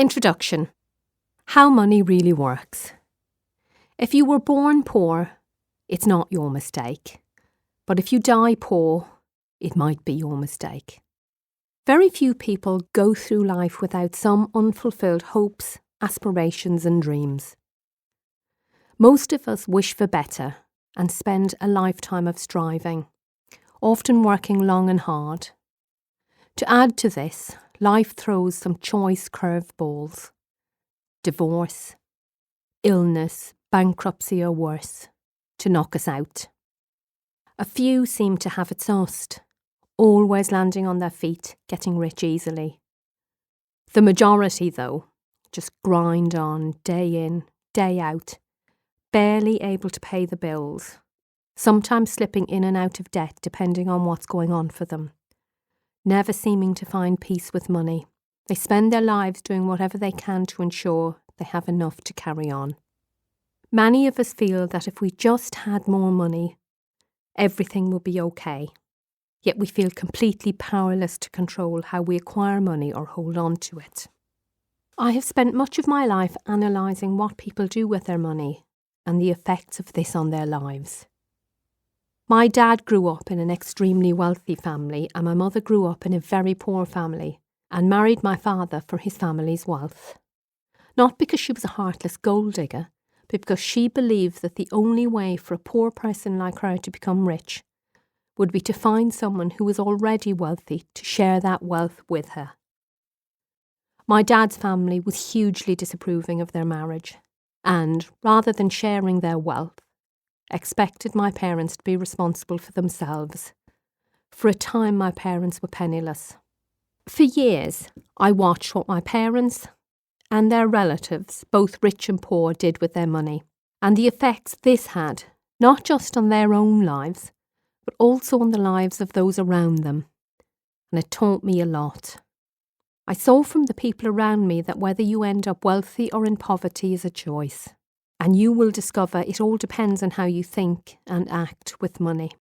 Introduction. How money really works. If you were born poor, it's not your mistake. But if you die poor, it might be your mistake. Very few people go through life without some unfulfilled hopes, aspirations and dreams. Most of us wish for better and spend a lifetime of striving, often working long and hard. To add to this, life throws some choice curveballs. Divorce, illness, bankruptcy or worse, to knock us out. A few seem to have it sussed, always landing on their feet, getting rich easily. The majority, though, just grind on day in, day out, barely able to pay the bills, sometimes slipping in and out of debt depending on what's going on for them. Never seeming to find peace with money. They spend their lives doing whatever they can to ensure they have enough to carry on. Many of us feel that if we just had more money, everything would be okay. Yet we feel completely powerless to control how we acquire money or hold on to it. I have spent much of my life analysing what people do with their money and the effects of this on their lives. My dad grew up in an extremely wealthy family and my mother grew up in a very poor family and married my father for his family's wealth. Not because she was a heartless gold digger, but because she believed that the only way for a poor person like her to become rich would be to find someone who was already wealthy to share that wealth with her. My dad's family was hugely disapproving of their marriage and, rather than sharing their wealth, expected my parents to be responsible for themselves. For a time, my parents were penniless. For years, I watched what my parents and their relatives, both rich and poor, did with their money, and the effects this had, not just on their own lives, but also on the lives of those around them. And it taught me a lot. I saw from the people around me that whether you end up wealthy or in poverty is a choice. And you will discover it all depends on how you think and act with money.